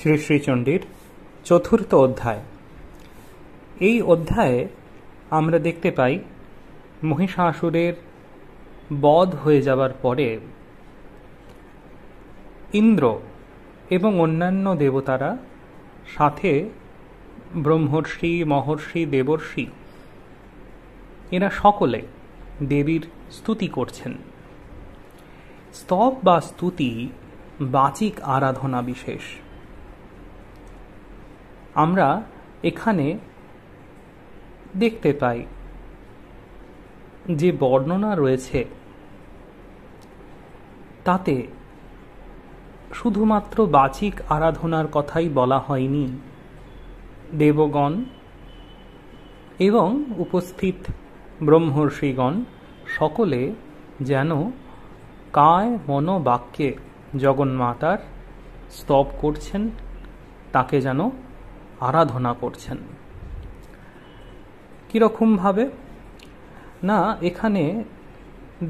শ্রী শ্রীচণ্ডীর চতুর্থ অধ্যায়। এই অধ্যায়ে আমরা দেখতে পাই মহিষাসুরের বধ হয়ে যাবার পরে ইন্দ্র এবং অন্যান্য দেবতারা সাথে ব্রহ্মর্ষি, মহর্ষি, দেবর্ষি এরা সকলে দেবীর স্তুতি করছেন। স্তব বা স্তুতি বাচিক আরাধনা বিশেষ। আমরা এখানে দেখতে পাই যে বর্ণনা রয়েছে তাতে শুধুমাত্র বাচিক আরাধনার কথাই বলা হয়নি, দেবগণ এবং উপস্থিত ব্রহ্মর্ষিগণ সকলে যেন কায় মন বাক্যে জগন্মাতার স্তব করছেন, তাকে যেন আরাধনা করছেন। কিরকম ভাবে না, এখানে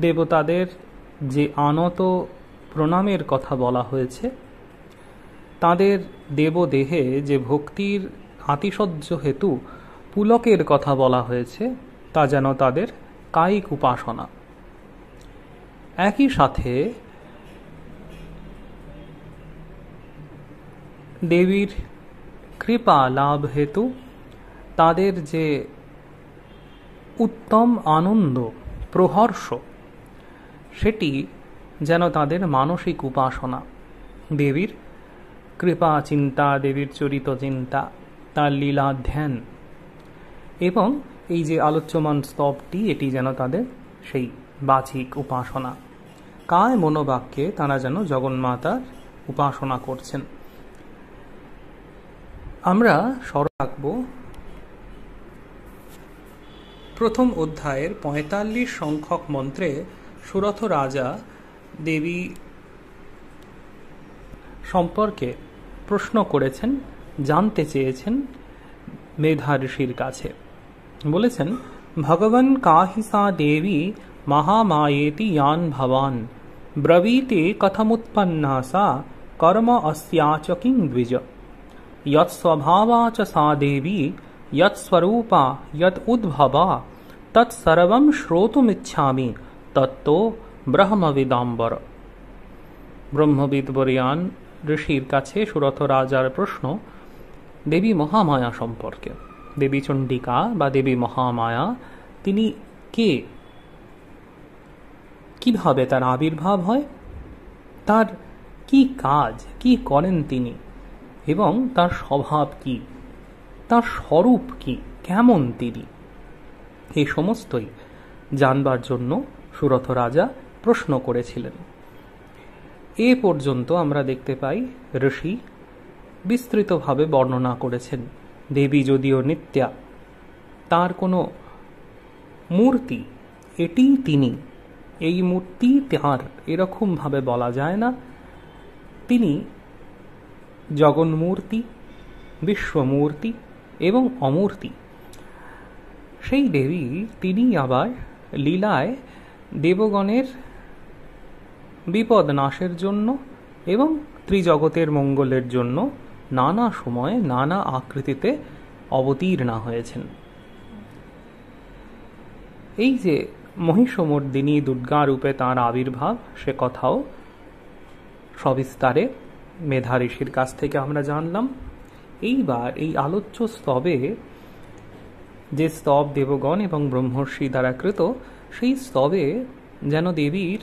দেবতাদের যে আনত প্রণামের কথা বলা হয়েছে, তাদের দেবদেহে যে ভক্তির আতিশয্য হেতু পুলকের কথা বলা হয়েছে, তা যেন তাদের কায়িক উপাসনা। একই সাথে দেবীর কৃপা লাভ হেতু তাদের যে উত্তম আনন্দ প্রহর্ষ, সেটি যেন তাদের মানসিক উপাসনা। দেবীর কৃপা চিন্তা, দেবীর চরিত চিন্তা, তার লীলা ধ্যান এবং এই যে আলোচ্যমান স্তবটি, এটি যেন তাদের সেই বাচিক উপাসনা। কায় মনোবাক্যে তারা যেন জগন্মাতার উপাসনা করছেন। আমরা স্মরণ রাখব প্রথম অধ্যায়ের ৪৫ সংখ্যক মন্ত্রে সুরথ রাজা দেবী সম্পর্কে প্রশ্ন করেছেন, জানতে চেয়েছেন মেধা ঋষির কাছে। বলেছেন, ভগবান কাহিসা দেবী মহামায়েতি ইয়ান ভবান ব্রবীতে কথমুৎপন্না সা কর্ম अस्याच किं द्विज यत् स्वभावा च सा देवी यत् स्वरूपा यत् उद्भवा तत् सर्वं श्रोतुमिच्छामि तत्तो ব্রহ্মবিদাম্বর। ব্রহ্মবিদ বরিয়ান ঋষির কাছে সুরথ রাজার প্রশ্ন দেবী মহামায়া সম্পর্কে। দেবী চণ্ডিকা বা দেবী মহামায়া, তিনি কে, কিভাবে তার আবির্ভাব হয়, তার কি কাজ, কি করেন তিনি, এবং তার স্বভাব কি, তার স্বরূপ কি, কেমন তিনি, এই সমস্তই জানবার জন্য সুরথ রাজা প্রশ্ন করেছিলেন। এ পর্যন্ত আমরা দেখতে পাই ঋষি বিস্তৃতভাবে বর্ণনা করেছেন। দেবী যদিও নিত্যা, তার কোনো মূর্তি, এটিই তিনি, এই মূর্তি তাঁর, এরকমভাবে বলা যায় না। তিনি জগন্মূর্তি, বিশ্বমূর্তি এবং অমূর্তি। সেই দেবী তিনি আবার লীলায় দেবগণের বিপদ নাশের জন্য এবং ত্রিজগতের মঙ্গলের জন্য নানা সময়ে নানা আকৃতিতে অবতীর্ণা হয়েছেন। এই যে মহিষমর্দিনী দুর্গা রূপে তাঁর আবির্ভাব, সে কথাও সবিস্তারে মেধা ঋষির কাছ থেকে আমরা জানলাম। এইবার এই আলোচ্য স্তবে, যে স্তব দেবগণ এবং ব্রহ্মর্ষি দ্বারা কৃত, সেই স্তবে যেন দেবীর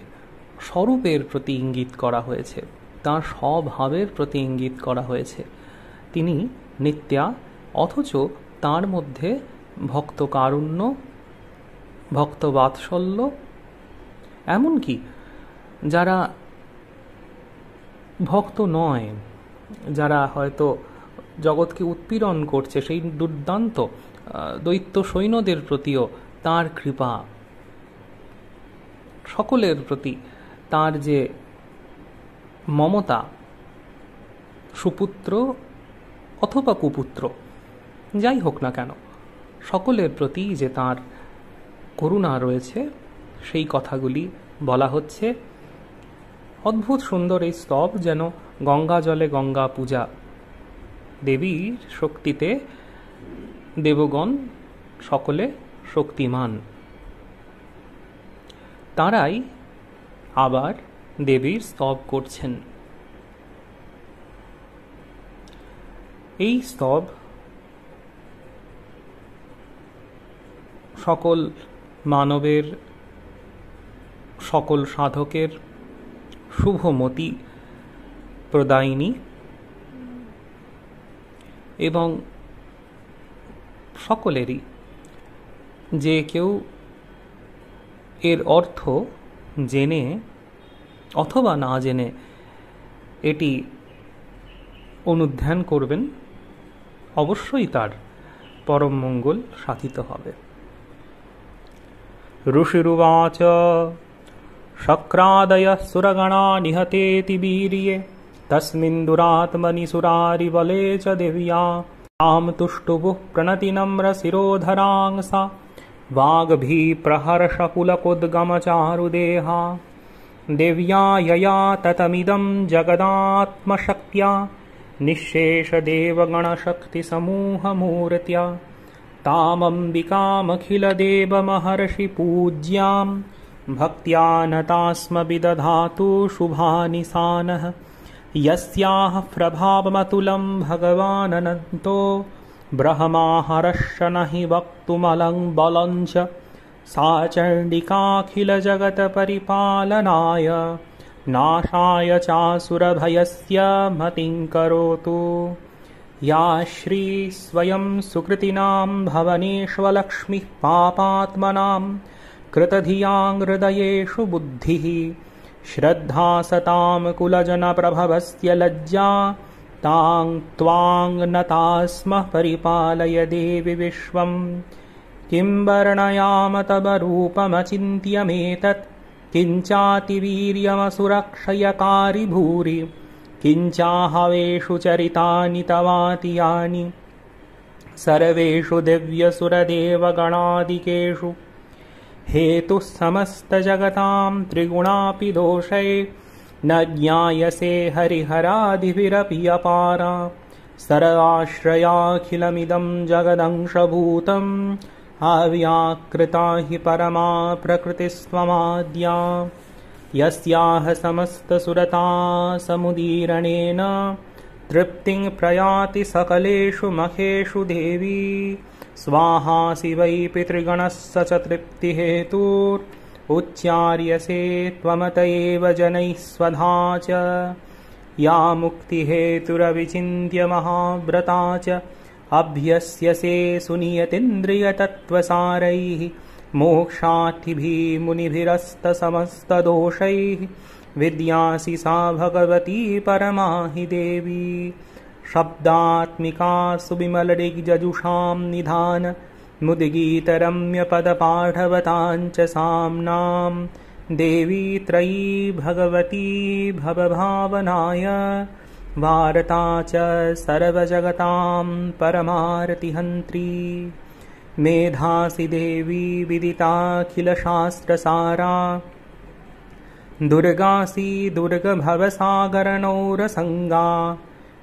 স্বরূপের প্রতি ইঙ্গিত করা হয়েছে, তাঁর স্বভাবের প্রতি ইঙ্গিত করা হয়েছে। তিনি নিত্যা, অথচ তার মধ্যে ভক্ত কারুণ্য, ভক্ত বাৎসল্য, এমনকি যারা ভক্ত নয়, যারা হয়তো জগৎকে উৎপীড়ন করছে, সেই দুর্দান্ত দৈত্য সৈন্যদের প্রতিও তার কৃপা, সকলের প্রতি তার যে মমতা, সুপুত্র অথবা কুপুত্র যাই হোক না কেন, সকলের প্রতি যে তার করুণা রয়েছে, সেই কথাগুলি বলা হচ্ছে। অদ্ভুত সুন্দর এই স্তব, যেন গঙ্গা জলে গঙ্গা পূজা, দেবীর শক্তিতে দেবগণ সকলে শক্তিমান। তারাই আবার দেবীর স্তব করছেন। এই স্তব সকল মানবের, সকল সাধকের শুভমতি প্রদায়িনী এবং সকলেরই, যে কেউ এর অর্থ জেনে অথবা না জেনে এটি অনুধ্যান করবেন, অবশ্যই তার পরম মঙ্গল সাধিত হবে। ऋषिरुवाच शक्रादयः सुरगणा निहतेति वीर्ये तस्मिन् दुरात्मनि सुरारिबले च दिव्या तां तुष्टुवुः प्रणतिनम्रशिरोधराङ्सा वाग्भिप्रहर्षपुलकोद्गमचारुदेहा दिव्या यया ततमिदं जगदात्मशक्त्या निःशेषदेवगणशक्तिसमूहमूर्त्या तामम्बिकामखिलदेवमहर्षिपूज्यां भक्त्या नतास्मभिदधातु शुभानि सानः यस्याः प्रभावमतुलं भगवानन्तो ब्रह्माहरश्च न हि वक्तुमलं बलञ्च सा चण्डिकाखिलजगत्परिपालनाय नाशाय चासुरभयस्य मतिं करोतु। या श्री स्वयं सुकृतिनां भवनेष्वलक्ष्मीः पापात्मनां कृतधियां हृदयेषु बुद्धिः श्रद्धा सतां कुलजनप्रभवस्य लज्जा तां त्वां नतास्मः परिपालय देवि विश्वं। किं वर्णयाम तव रूपमचिन्त्यमेतत् किञ्चातिवीर्यमसुरक्षयकारि भूरि किञ्चाहवेषु चरितानि तवातियानि सर्वेषु दिव्यसुरदेवगणादिकेषु हेतुः समस्तजगतां त्रिगुणापि दोषै न ज्ञायसे हरिहरादिभिरपि अपारा सर्वाश्रयाखिलमिदं जगदंशभूतम् अव्याकृता हि परमा प्रकृतिस्त्वमाद्या यस्याः समस्तसुरता समुदीरणेन तृप्तिं प्रयाति सकलेषु मखेषु देवी स्वाहासि वै पितृगणस्य च तृप्तिहेतुरुच्चार्यसे त्वमत एव जनैः स्वधा च या मुक्तिहेतुरविचिन्त्य महाव्रता च अभ्यस्यसे सुनियतीन्द्रियतत्त्वसारैः मोक्षार्थिभिः मुनिभिरस्तसमस्तदोषैः विद्यासि सा भगवती परमा हि देवी शब्दात्मिका सुविमलदिग्जजुषां निधान मुद्गीतरम्यपदपाठवतां च साम्नां देवी त्रयी भगवती भवभावनाय वार्ता च सर्वजगतां परमार्तिहन्त्री मेधासि देवी विदिताखिलशास्त्रसारा दुर्गासि दुर्गभवसागरनौरसङ्गा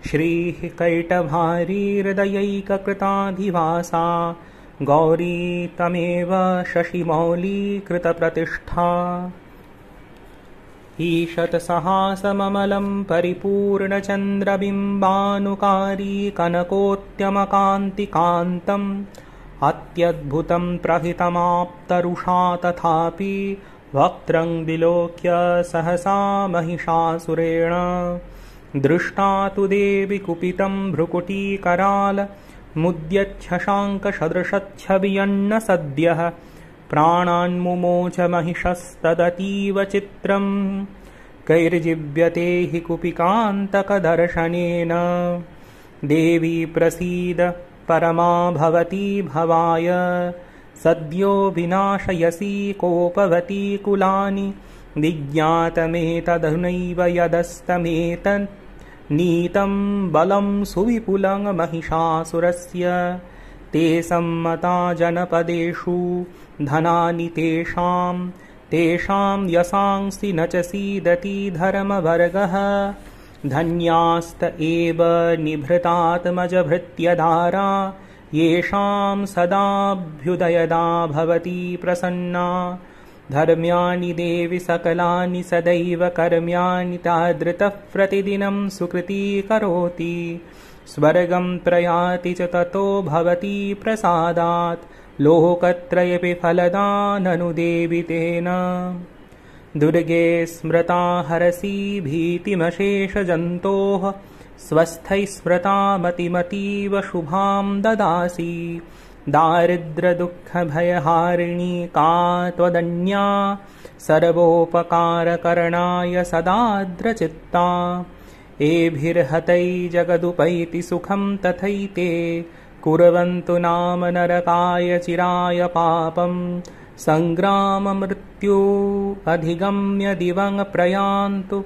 श्रीः कैटभारी हृदयैककृताधिवासा गौरी तमेव शशिमौली कृतप्रतिष्ठा ईषत्सहासममलं परिपूर्णचन्द्रबिम्बानुकारी कनकोत्तमकान्तिकान्तम् अत्यद्भुतं प्रहितमाप्तरुषा तथापि वक्त्रं विलोक्य सहसा महिषासुरेण दृष्टा तु देवि कुपितं भ्रुकुटीकराल मुद्यच्छशाङ्कसदृशच्छवियन्न सद्यः प्राणान्मुमोच महिषस्तदतीव चित्रम् कैर्जीव्यते हि कुपिकान्तकदर्शनेन देवी प्रसीद परमा भवती भवाय सद्यो विनाशयसि कोपवती कुलानि विज्ञातमेतदधुनैव यदस्तमेतत् नीतं बलं सुविपुलं महिषासुरस्य ते सम्मता जनपदेषु धनानि तेषां यशांसि न च सीदति धर्मवर्गः धन्यास्त एव निभृतात्मजभृत्यधारा येषां सदाभ्युदयदा भवति प्रसन्ना धर्म्यानि देवि सकलानि सदैव कर्म्यानि तादृतः प्रतिदिनं सुकृती करोति स्वर्गं प्रयाति च ततो भवति प्रसादात् लोकत्रयेऽपि फलदा ननु देवि तेन दुर्गे स्मृता हरसि भीतिमशेषजन्तोः स्वस्थैः स्मृता मतिमतीव शुभां ददासि दारिद्र्यदुःखभयहारिणी का त्वदन्या सर्वोपकारकरणाय सदार्द्रचित्ता एभिर्हतै जगदुपैति सुखं तथैते कुर्वन्तु नाम नरकाय चिराय पापं सङ्ग्राममृत्यु अधिगम्य दिवं प्रयान्तु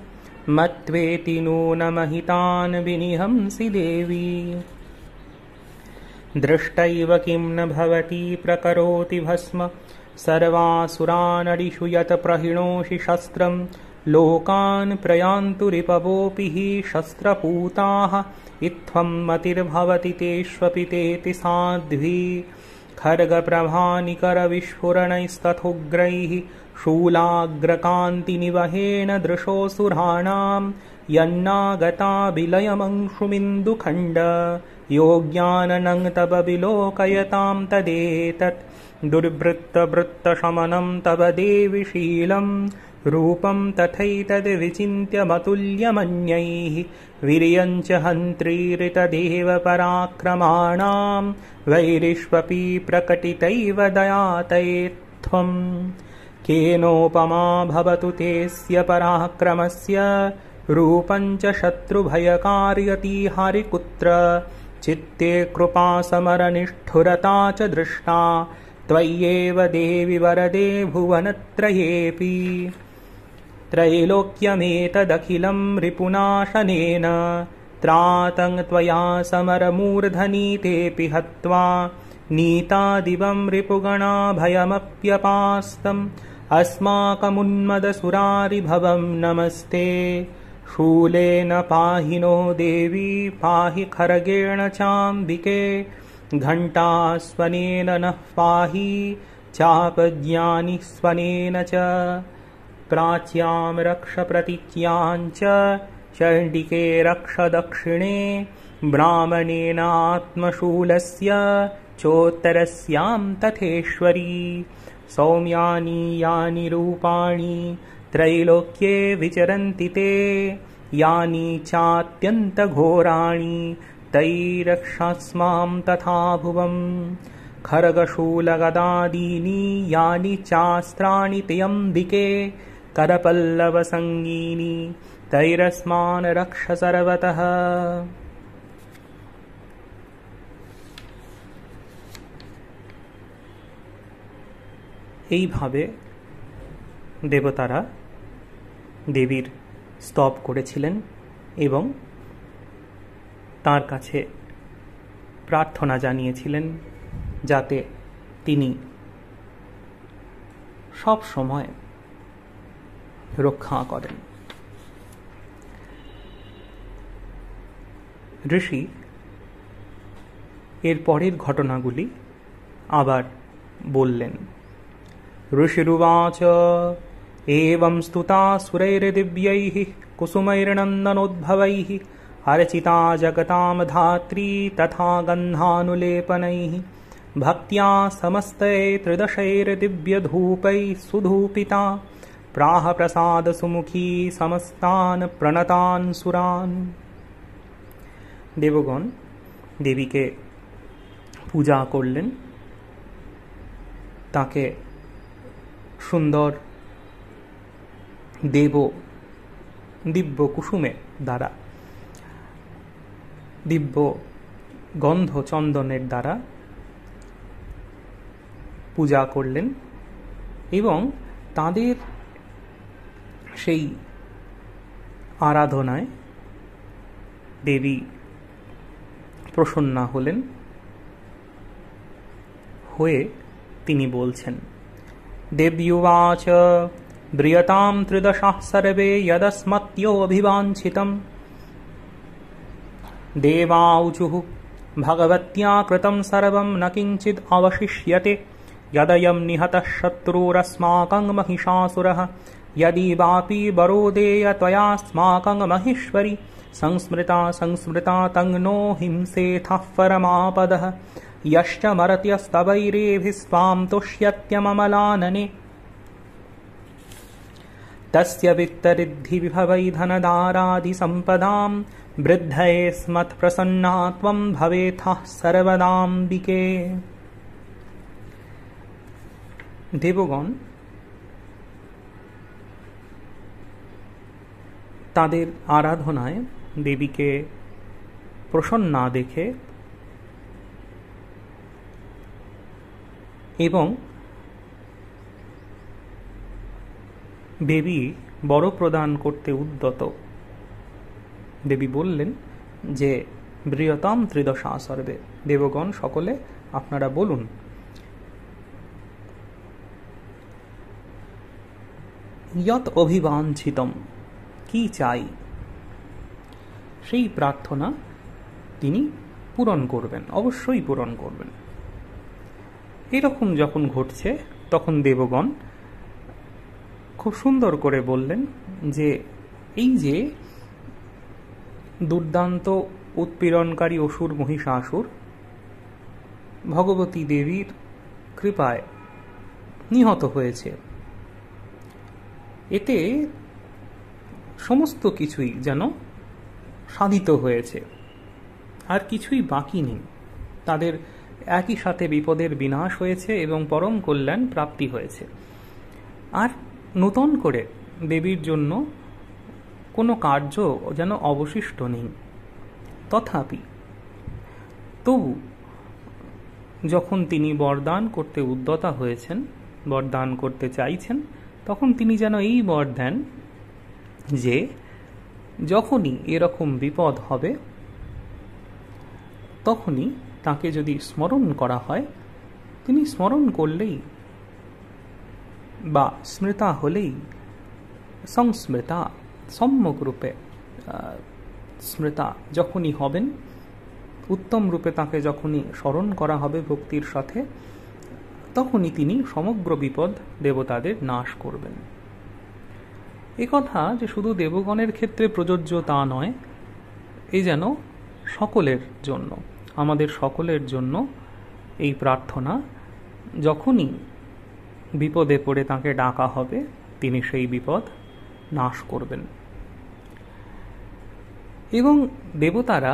मत्वेति नूनमहितान् विनिहंसि देवी दृष्टैव किं न भवति प्रकरोति भस्म सर्वासुरानडिषु यत् प्रहिणोषि शस्त्रं लोकान् प्रयान्तु रिपवोऽपि हि शस्त्रपूताः इत्थं मतिर्भवति तेष्वपि तेति साध्वी खड्गप्रभानिकरविस्फुरणैस्तथोग्रैः शूलाग्रकान्तिनिवहेन दृशोऽसुराणां यन्नागता विलयमंशुमिन्दुखण्ड योज्ञाननं तव विलोकयतां तदेतत् दुर्वृत्तवृत्तशमनं तव देवि शीलं रूपं तथैतद्विचिन्त्यमतुल्यमन्यैः वीर्यञ्च हन्त्रीरितदेव पराक्रमाणां वैरिष्वपि प्रकटितैव दयातैत्वं केनोपमा भवतु तेऽस्य पराक्रमस्य रूपं च शत्रुभयकार्यति हरिकुत्र चित्ते कृपा समरनिष्ठुरता च दृष्टा त्वय्येव देवि वरदे भुवनत्रयेऽपि त्रैलोक्यमेतदखिलं रिपुनाशनेन त्रातं त्वया समरमूर्धनीतेऽपि हत्वा नीतादिवं रिपुगणा भयमप्यपास्तम् अस्माकमुन्मदसुरारिभवं नमस्ते शूलेन पाहि नो देवी पाहि खर्गेण चाम्बिके घण्टास्वनेन नः पाहि चापज्ञानि स्वनेन च प्राच्यां रक्ष प्रतीच्यां च चण्डिके रक्ष दक्षिणे ब्राह्मणेन आत्मशूलस्य चोत्तरस्यां तथेश्वरी सौम्यानि यानि रूपाणि त्रैलोक्ये विचरन्ति ते यानि चात्यन्तघोराणि तैरक्षास्मां तथा भुवम् खड्गशूलगदादीनि यानि चास्त्राणि त्र्यम्बिके करपल्लवसङ्गीनि तैरस्मान् रक्ष सर्वतः। এইভাবে দেবতারা দেবীর স্তব করেছিলেন এবং তার কাছে প্রার্থনা জানিয়েছিলেন যাতে তিনি সব সময় রক্ষা করেন। ঋষি এর পরের ঘটনাগুলি আবার বললেন। ऋषिरुवाच एवं स्तुता सुरैर्दिव्यैः कुसुमैर्नन्दनोद्भवैः अर्चिता जगतां धात्री तथा गन्धानुलेपनैः भक्त्या समस्तैर्त्रिदशैर्दिव्यधूपैः सुधूपिता प्राह प्रसादसुमुखी समस्तान् प्रणतान् सुरान्। দেবগণ দেবীকে পূজা করলেন, তাকে সুন্দর দিব্য কুসুমের দ্বারা, দিব্য গন্ধ চন্দনের দ্বারা পূজা করলেন এবং তাদের সেই আরাধনায় দেবী প্রসন্না হলেন। হয়ে তিনি বলছেন, देव्युवाच ब्रियतां त्रिदशाः सर्वे यदस्मत्योऽभिवाञ्छितं देवाऊचुः भगवत्या कृतं सर्वं न किञ्चित् अवशिष्यते यदयं निहतः शत्रुरस्माकं महिषासुरः यदि वापि वरोदेय त्वयास्माकं महेश्वरि संस्मृता संस्मृता तं नो हिंसेथः परमापदः यश्च मर्त्यस्तवैरेभिस्त्वां तुष्यत्यममलानने तस्य वित्तरिद्धिविभवै धनदारादिसम्पदां वृद्धये स्मत्प्रसन्ना त्वं भवेथः सर्वदाम्बिके। দেবগণ তাদের আরাধনায় দেবীকে প্রসন্না দেখে এবং দেবী বর প্রদান করতে উদ্যত দেবী বললেন যে বৃহতাম ত্রিদশা সর্বে, দেবগণ সকলে আপনারা বলুন। यत অভিবাঞ্ছিতম, কি চাই সেই প্রার্থনা তিনি পূরণ করবেন, অবশ্যই পূরণ করবেন। এরকম যখন ঘটছে তখন দেবগণ খুব সুন্দর করে বললেন যে এই যে দুর্দান্ত উৎপীড়নকারী অসুর মহিষাসুর ভগবতী দেবীর কৃপায় নিহত হয়েছে, এতে সমস্ত কিছুই যেন সাধিত হয়েছে, আর কিছুই বাকি নেই। তাদের একই সাথে বিপদের বিনাশ হয়েছে এবং পরম কল্যাণ প্রাপ্তি হয়েছে, আর নূতন করে দেবীর জন্য কোনো কার্য যেন অবশিষ্ট নেই। তথাপি তবু যখন তিনি বরদান করতে উদ্যতা হয়েছেন, বরদান করতে চাইছেন, তখন তিনি যেন এই বর দেন যে যখনই এরকম বিপদ হবে তখনই তাকে যদি স্মরণ করা হয়, তিনি স্মরণ করলেই বা স্মৃতা হলেই, সংস্মৃতা সম্যক রূপে স্মৃতা যখনই হবেন, উত্তম রূপে তাকে যখনই স্মরণ করা হবে ভক্তির সাথে, তখনই তিনি সমগ্র বিপদ দেবতাদের নাশ করবেন। এ কথা যে শুধু দেবগণের ক্ষেত্রে প্রযোজ্য তা নয়, এই যেন সকলের জন্য, আমাদের সকলের জন্য এই প্রার্থনা, যখনই বিপদে পড়ে তাকে ডাকা হবে তিনি সেই বিপদ নাশ করবেন। এবং দেবতারা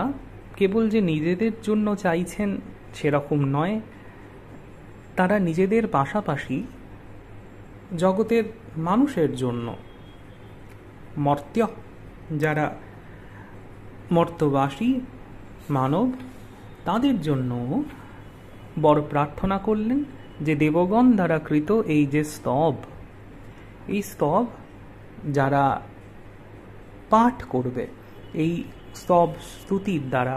কেবল যে নিজেদের জন্য চাইছেন সেরকম নয়, তারা নিজেদের পাশাপাশি জগতের মানুষের জন্য, মর্ত্য যারা মর্ত্যবাসী মানব, তাদের জন্য বড় প্রার্থনা করলেন যে দেবগণ দ্বারা কৃত এই যে স্তব, এই স্তব যারা পাঠ করবে, এই স্তব স্তুতির দ্বারা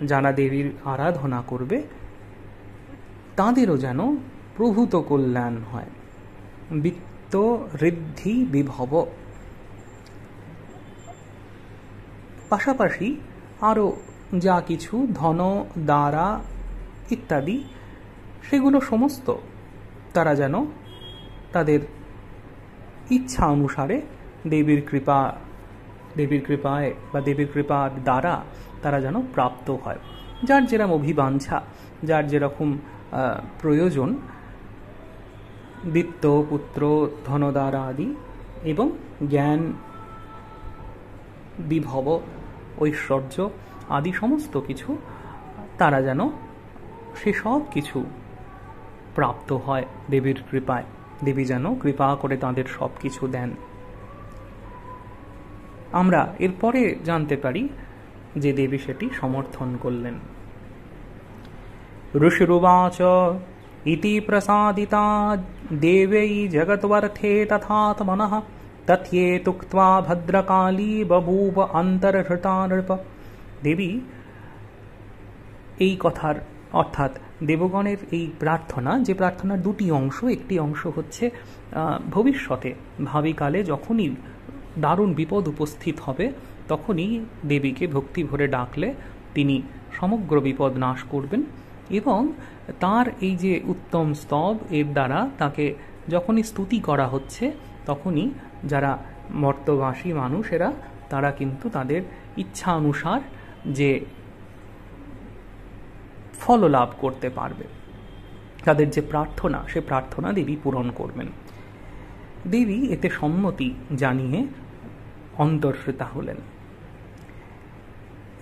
যারা দেবীর আরাধনা করবে, তাদেরও যেন প্রভূত কল্যাণ হয়। বিত্ত ঋদ্ধি বিভব, পাশাপাশি আরও যা কিছু ধন দ্বারা ইত্যাদি, সেগুলো সমস্ত তারা যেন তাদের ইচ্ছা অনুসারে দেবীর কৃপায় বা দেবীর কৃপার দ্বারা তারা যেন প্রাপ্ত হয়। যার যেরকম অভিবাঞ্ছা, যার যেরকম প্রয়োজন, বিত্ত, পুত্র, ধনদ্বারা আদি এবং জ্ঞান, বিভব, ঐশ্বর্য আদি সমস্ত কিছু তারা যেন সেসব কিছু প্রাপ্ত হয় দেবীর কৃপায়। দেবী যেন কৃপা করে তাদের সব কিছু দেন। আমরা এরপরে জানতে পারি যে দেবী সেটি সমর্থন করলেন। ঋষিরুবাচ ইতি প্রসাদিতা দেবৈ জগৎবর্থে তথাত্মনঃ তথ্যেতুক্ত্বা ভদ্রকালী বভূব অন্তর্হৃতা নৃপ। দেবী এই কথার অর্থাৎ দেবগণের এই প্রার্থনা, যে প্রার্থনার দুটি অংশ, একটি অংশ হচ্ছে ভবিষ্যতে ভাবিকালে যখনই দারুণ বিপদ উপস্থিত হবে তখনই দেবীকে ভক্তি ভরে ডাকলে তিনি সমগ্র বিপদ নাশ করবেন এবং তার এই যে উত্তম স্তব এর দ্বারা তাকে যখনই স্তুতি করা হচ্ছে তখনই যারা মর্তবাসী মানুষেরা তারা কিন্তু তাদের ইচ্ছা অনুসার যে ফল লাভ করতে পারবে, তাদের যে প্রার্থনা সে প্রার্থনা দেবী পূরণ করবেন। দেবী এতে সম্মতি জানিয়ে অন্তর্হিতা হলেন।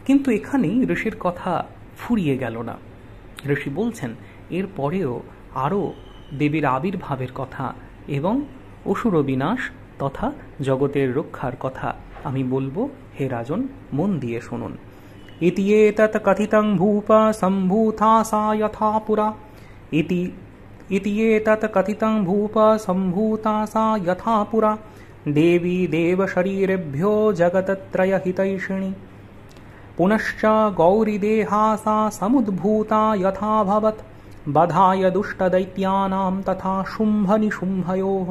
কিন্তু এখানেই ঋষির কথা ফুরিয়ে গেল না। ঋষি বলছেন এর পরেও আরও দেবীর আবির্ভাবের কথা এবং অসুর বিনাশ তথা জগতের রক্ষার কথা আমি বলবো, হে রাজন মন দিয়ে শুনুন। ইতি এতৎ কথিতং ভূপ সম্ভূতা সা যথা পুরা, ইতি এতৎ কথিতং ভূপ সম্ভূতা সা যথা পুরা, দেবী দেব শরীরেভ্यो জগতত্রয় হিতৈষিণী, পুনশ্চ গৌরী দেহা সা সমুদ্ভূতা যথা ভবৎ, বধায় দুষ্টদৈত্যানাম তথা শুম্ভ নিশুম্ভয়োঃ।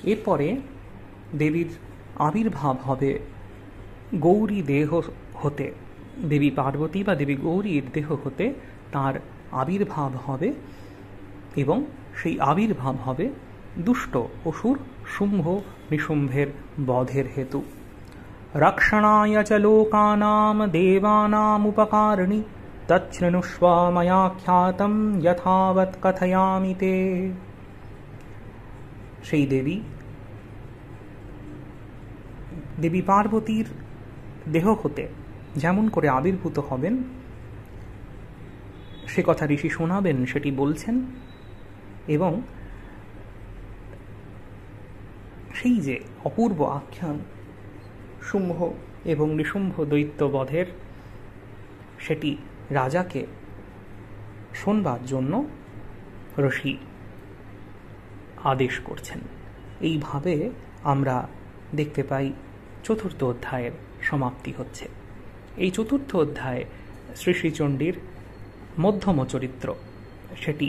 এরপরে দেবীর আবির্ভাব হবে গৌরী দেহ হতে, দেবী পার্বতী বা দেবী গৌরীর দেহ হতে তার আবির্ভাব হবে এবং সেই আবির্ভাব হবে দুষ্ট অসুর শুম্ভ নিশুম্ভের বধের হেতু। রক্ষণায় চ লোকানাম দেবানামুপকারিণী, তচ্ছৃণুষ্ব ময়া খ্যাতম যথাবৎ কথয়ামি তে। সেই দেবী পার্বতীর দেহ হতে যেমন করে আবির্ভূত হবেন সে কথা ঋষি শোনাবেন সেটি বলছেন। এবং সেই যে অপূর্ব আখ্যান শুম্ভ এবং নিশুম্ভ দৈত্য বধের, সেটি রাজাকে শোনবার জন্য ঋষি আদেশ করছেন। এইভাবে আমরা দেখতে পাই চতুর্থ অধ্যায়ের সমাপ্তি হচ্ছে। এই চতুর্থ অধ্যায়ে শ্রী শ্রীচণ্ডীর মধ্যম চরিত্র সেটি